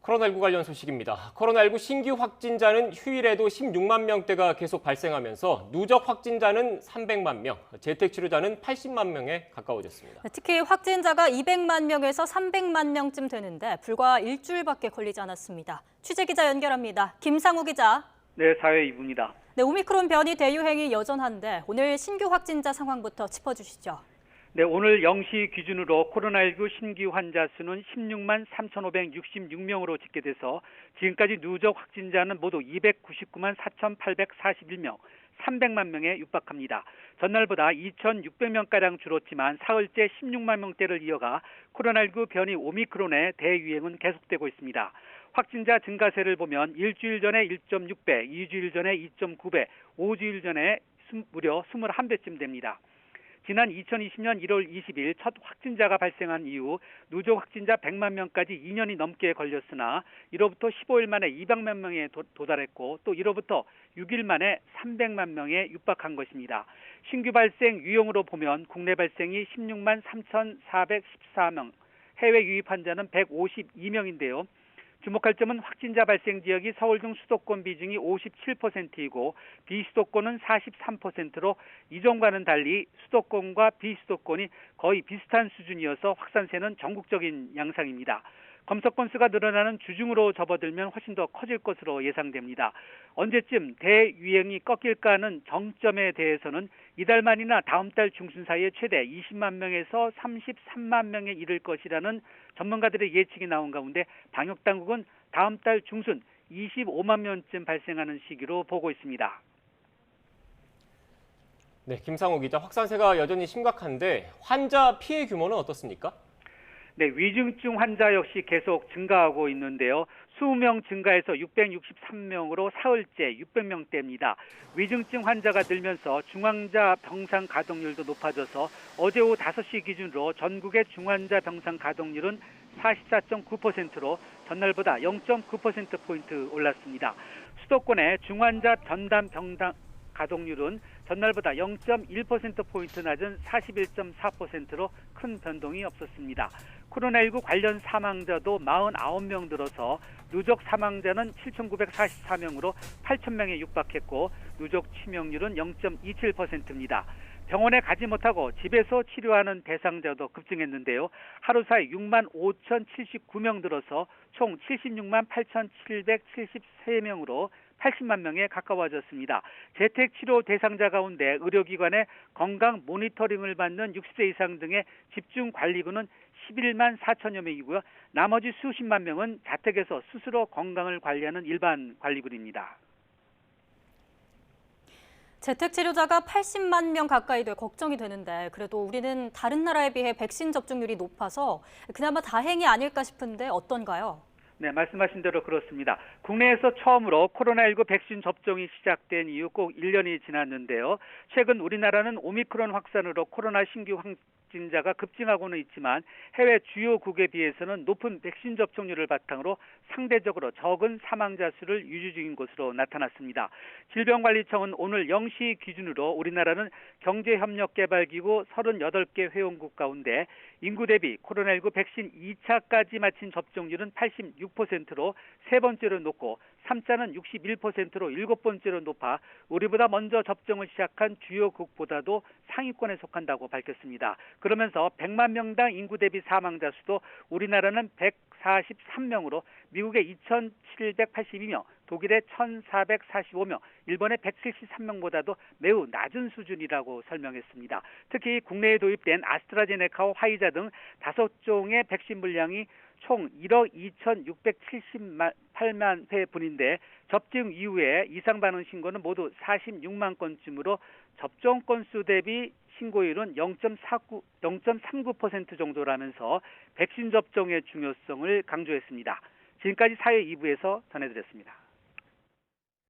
코로나19 관련 소식입니다. 코로나19 신규 확진자는 휴일에도 16만 명대가 계속 발생하면서 누적 확진자는 300만 명, 재택치료자는 80만 명에 가까워졌습니다. 특히 확진자가 200만 명에서 300만 명쯤 되는데 불과 일주일밖에 걸리지 않았습니다. 취재기자 연결합니다. 김상우 기자. 네, 사회 2부입니다. 네, 오미크론 변이 대유행이 여전한데 오늘 신규 확진자 상황부터 짚어주시죠. 네, 오늘 0시 기준으로 코로나19 신규 환자 수는 16만 3,566명으로 집계돼서 지금까지 누적 확진자는 모두 299만 4,841명, 300만 명에 육박합니다. 전날보다 2,600명가량 줄었지만 사흘째 16만 명대를 이어가 코로나19 변이 오미크론의 대유행은 계속되고 있습니다. 확진자 증가세를 보면 일주일 전에 1.6배, 2주일 전에 2.9배, 5주일 전에 무려 21배쯤 됩니다. 지난 2020년 1월 20일 첫 확진자가 발생한 이후 누적 확진자 100만 명까지 2년이 넘게 걸렸으나 이로부터 15일 만에 200만 명에 도달했고 또 이로부터 6일 만에 300만 명에 육박한 것입니다. 신규 발생 유형으로 보면 국내 발생이 16만 3,414명, 해외 유입 환자는 152명인데요. 주목할 점은 확진자 발생 지역이 서울 등 수도권 비중이 57%이고 비수도권은 43%로 이전과는 달리 수도권과 비수도권이 거의 비슷한 수준이어서 확산세는 전국적인 양상입니다. 검사 건수가 늘어나는 주중으로 접어들면 훨씬 더 커질 것으로 예상됩니다. 언제쯤 대유행이 꺾일까 하는 정점에 대해서는 이달 말이나 다음 달 중순 사이에 최대 20만 명에서 33만 명에 이를 것이라는 전문가들의 예측이 나온 가운데 방역당국은 다음 달 중순 25만 명쯤 발생하는 시기로 보고 있습니다. 네, 김상우 기자, 확산세가 여전히 심각한데 환자 피해 규모는 어떻습니까? 네, 위중증 환자 역시 계속 증가하고 있는데요. 20명 증가해서 663명으로 사흘째 600명대입니다. 위중증 환자가 늘면서 중환자 병상 가동률도 높아져서 어제 오후 5시 기준으로 전국의 중환자 병상 가동률은 44.9%로 전날보다 0.9%포인트 올랐습니다. 수도권의 중환자 전담 병상 가동률은 전날보다 0.1%포인트 낮은 41.4%로 큰 변동이 없었습니다. 코로나19 관련 사망자도 49명 늘어서 누적 사망자는 7,944명으로 8,000명에 육박했고 누적 치명률은 0.27%입니다. 병원에 가지 못하고 집에서 치료하는 대상자도 급증했는데요. 하루 사이 6만 5,079명 들어서 총 76만 8,773명으로 80만 명에 가까워졌습니다. 재택치료 대상자 가운데 의료기관의 건강 모니터링을 받는 60세 이상 등의 집중관리군은 11만 4천여 명이고요. 나머지 수십만 명은 자택에서 스스로 건강을 관리하는 일반 관리군입니다. 재택치료자가 80만 명 가까이 돼 걱정이 되는데 그래도 우리는 다른 나라에 비해 백신 접종률이 높아서 그나마 다행이 아닐까 싶은데 어떤가요? 네, 말씀하신 대로 그렇습니다. 국내에서 처음으로 코로나19 백신 접종이 시작된 이후 꼭 1년이 지났는데요. 최근 우리나라는 오미크론 확산으로 코로나 신규 확진자가 급증하고는 있지만 해외 주요국에 비해서는 높은 백신 접종률을 바탕으로 상대적으로 적은 사망자 수를 유지 중인 것으로 나타났습니다. 질병관리청은 오늘 0시 기준으로 우리나라는 경제협력개발기구 38개 회원국 가운데 인구 대비 코로나19 백신 2차까지 마친 접종률은 86%로 세 번째로 높고 3차는 61%로 일곱 번째로 높아 우리보다 먼저 접종을 시작한 주요국보다도 상위권에 속한다고 밝혔습니다. 그러면서 100만 명당 인구 대비 사망자 수도 우리나라는 143명으로 미국의 2,782명, 독일의 1,445명, 일본의 173명보다도 매우 낮은 수준이라고 설명했습니다. 특히 국내에 도입된 아스트라제네카와 화이자 등 5종의 백신 물량이 총 1억 2,678만 회분인데 접종 이후에 이상 반응 신고는 모두 46만 건쯤으로 접종 건수 대비 신고율은 0.39% 정도라면서 백신 접종의 중요성을 강조했습니다. 지금까지 사회 2부에서 전해드렸습니다.